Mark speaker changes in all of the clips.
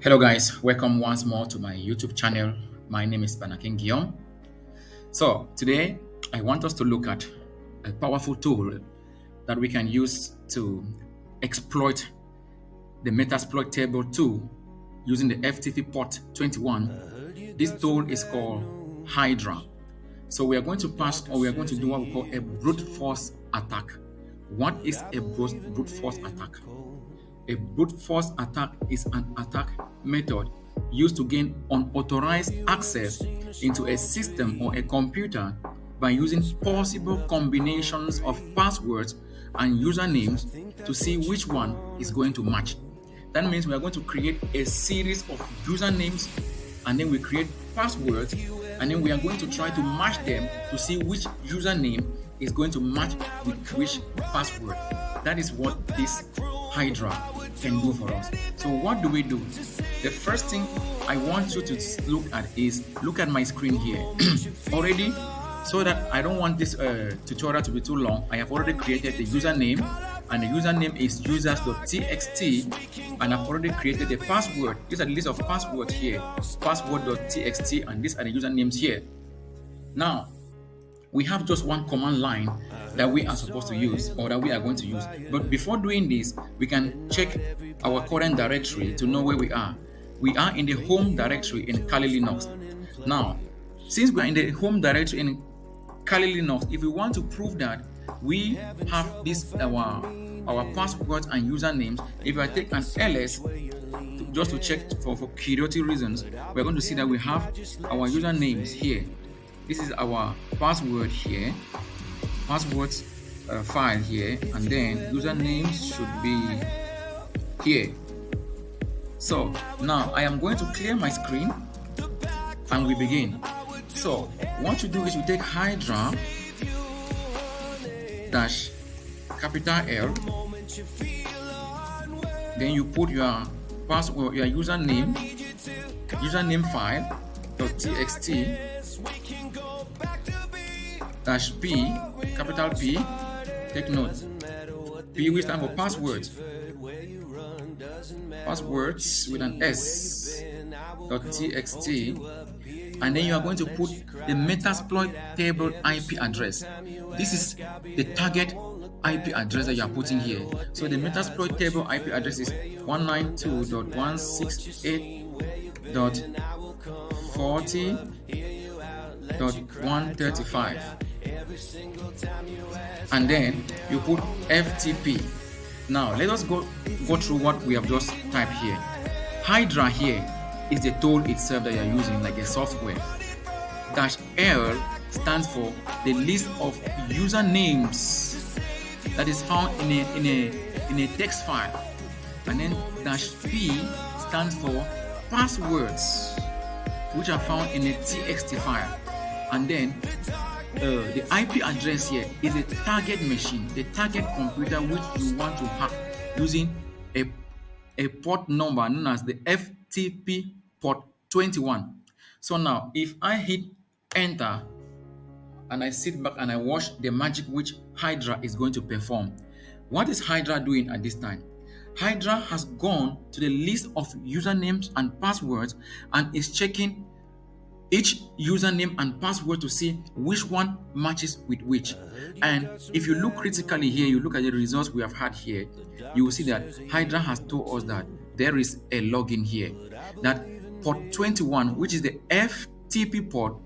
Speaker 1: Hello guys, welcome once more to my YouTube channel. My name is Banakin Guillaume. So today I want us to look at a powerful tool that we can use to exploit the Metasploit table 2 using the FTP port 21. This tool is called Hydra. So we are going to pass or we are going to do what we call a brute force attack. What is a brute force attack? A brute force attack is an attack method used to gain unauthorized access into a system or a computer by using possible combinations of passwords and usernames to see which one is going to match. That means we are going to create a series of usernames and then we create passwords and then we are going to try to match them to see which username is going to match with which password. That is what this Hydra can do for us. So what do we do? The first thing I want you to look at is look at my screen here. Already, so that I don't want this tutorial to be too long, I have already created the username and the username is users.txt and I've already created a password. These are the list of passwords here, password.txt, and these are the usernames here. Now, we have just one command line that we are supposed to use or that we are going to use. But before doing this, we can check our current directory to know where we are. We are in the home directory in Kali Linux. Now, since we are in the home directory in Kali Linux, if we want to prove that we have this our passwords and usernames, if I take an ls just to check for curiosity reasons, we're going to see that we have our usernames here. This is our password here, passwords file here, and then usernames should be here. So now I am going to clear my screen and we begin. So what you do is you take Hydra dash capital L, then you put your password, your username file .txt dash p, capital P, take note, P which stand for passwords with an S .txt, and then you are going to put the Metasploit table IP address. This is the target IP address that you are putting here. So the Metasploit table IP address is 192.168.40.135, and then you put FTP. Now let us go through what we have just typed here. Hydra here is the tool itself that you are using, like a software. Dash L stands for the list of usernames that is found in a text file, and then dash P stands for passwords which are found in a txt file, and then the IP address here is a target machine, the target computer which you want to hack using a port number known as the FTP port 21. So now if I hit enter and I sit back and I watch the magic which Hydra is going to perform, what is Hydra doing at this time? Hydra has gone to the list of usernames and passwords and is checking each username and password to see which one matches with which. And if you look critically here, you look at the results we have had here, you will see that Hydra has told us that there is a login here, that port 21, which is the FTP port,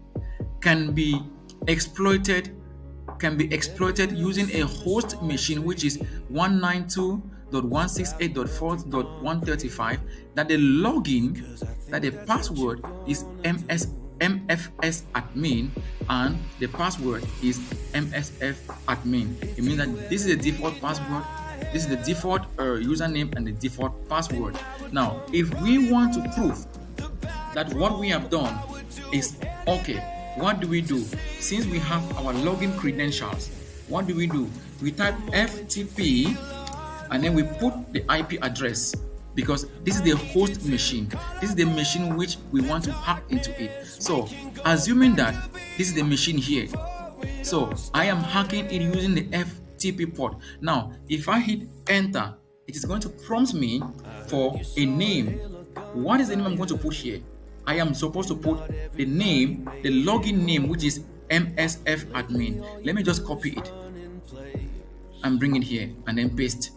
Speaker 1: can be exploited using a host machine which is 192.168.4.135, that the login, that the password is MFS admin and the password is MSF admin. It means that this is the default password, this is the default username and the default password. Now if we want to prove that what we have done is okay, what do we do? Since we have our login credentials, what do? We type FTP and then we put the IP address, because this is the host machine. This is the machine which we want to hack into it. So assuming that this is the machine here, so I am hacking it using the FTP port. Now if I hit enter, it is going to prompt me for a name What is the name I'm going to put here? I am supposed to put the name, the login name, which is MSF admin. Let me just copy it and bring it here and then paste.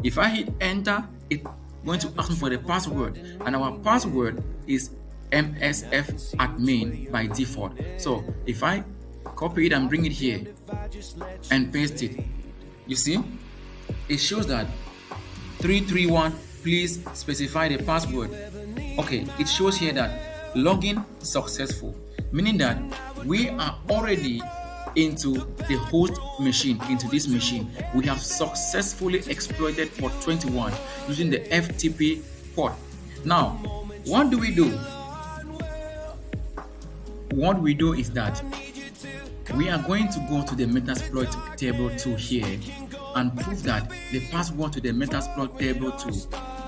Speaker 1: If I hit enter, it's going to ask me for the password, and our password is MSF admin by default. So if I copy it and bring it here and paste it, you see, it shows that 331, please specify the password. Okay, it shows here that login successful, meaning that we are already into the host machine, into this machine. We have successfully exploited port 21 using the FTP port. Now, what do we do? What we do is that we are going to go to the Metasploit table 2 here and prove that the password to the Metasploit table 2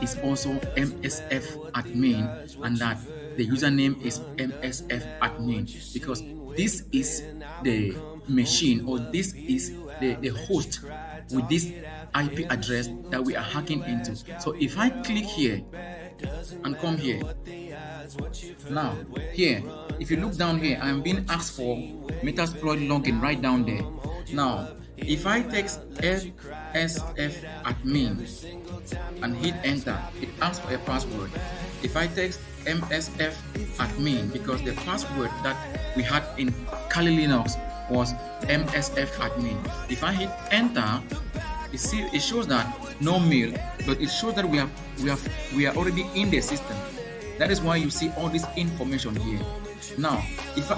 Speaker 1: is also MSF admin, and that the username is MSF admin, because this is the machine, or this is the host with this IP address that we are hacking into. So if I click here and come here, now here, if you look down here, I'm being asked for Metasploit login right down there. Now if I text MSF admin and hit enter, it asks for a password. If I text MSF admin, because the password that we had in Kali Linux was MSF admin. If I hit enter, you see it shows that no mail, but it shows that we are already in the system. That is why you see all this information here. Now,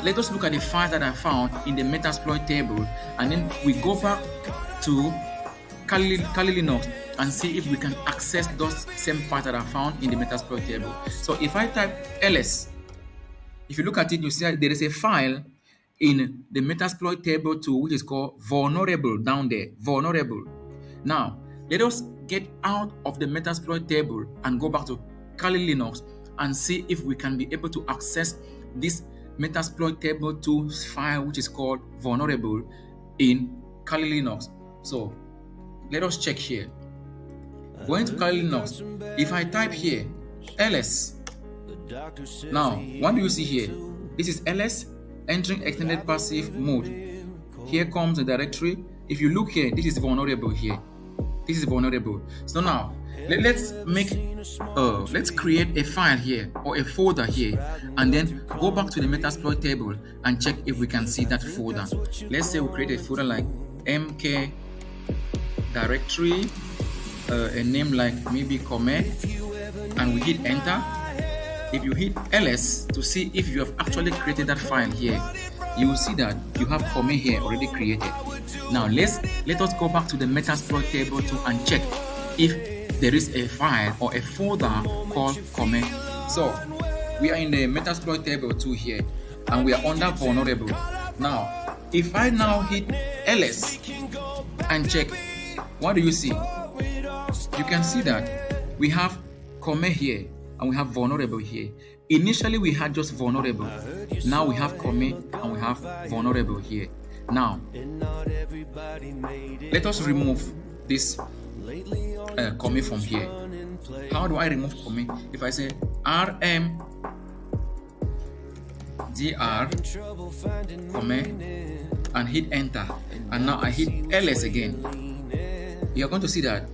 Speaker 1: let us look at the file that I found in the Metasploit table, and then we go back to Kali Linux and see if we can access those same files that I found in the Metasploit table. So if I type ls, if you look at it, you see that there is a file in the Metasploit table 2 which is called vulnerable down there. Vulnerable. Now, let us get out of the Metasploit table and go back to Kali Linux and see if we can be able to access this Metasploit table 2 file which is called vulnerable in Kali Linux. So let us check here. Going to Kali Linux, if I type here ls, now what do you see here? This is ls, entering extended passive mode. Here comes the directory. If you look here, this is vulnerable here. This is vulnerable. So now let's create a file here or a folder here, and then go back to the Metasploit table and check if we can see that folder. Let's say we create a folder like mk directory, a name like maybe comment, and we hit enter. If you hit ls to see if you have actually created that file here, you will see that you have comment here already created. Now let us go back to the Metasploit table 2 and check if there is a file or a folder called comment. So we are in the Metasploit table 2 here, and we are under vulnerable. Now if I now hit ls and check, what do you see? You can see that we have comment here and we have vulnerable here. Initially we had just vulnerable. Now we have comment and we have vulnerable here. Now let us remove this comment from here. How do I remove comment? If I say rm dr comment and hit enter, and now I hit ls again, you are going to see that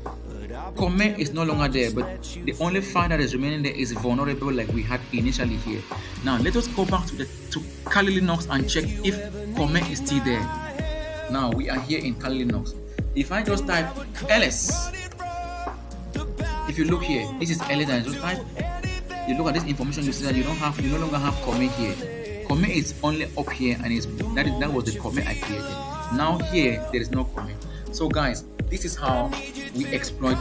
Speaker 1: comment is no longer there, but the only file that is remaining there is vulnerable like we had initially here. Now let us go back to Kali Linux and check if comment is still there. Now we are here in Kali Linux. If I just type ls, if you look here, this is ls, and I just type, you look at this information, you see that you no longer have comment here. Comment is only up here, and that was the comment I created. Now here there is no comment. So guys, this is how we exploit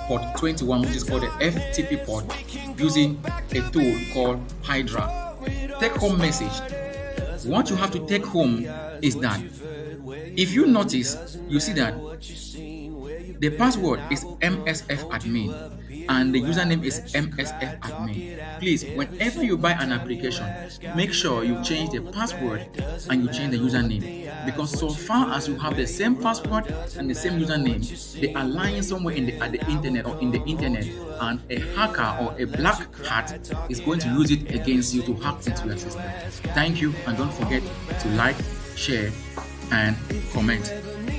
Speaker 1: port 21, which is called the FTP port, using a tool called Hydra. Take home message. What you have to take home is that if you notice, you see that the password is MSF admin. and the username is msfadmin. Please, whenever you buy an application, make sure you change the password and you change the username, because so far as you have the same password and the same username, they are lying somewhere at the internet or in the internet, and a hacker or a black hat is going to use it against you to hack into your system. Thank you, and don't forget to like, share, and comment.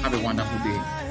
Speaker 1: Have a wonderful day.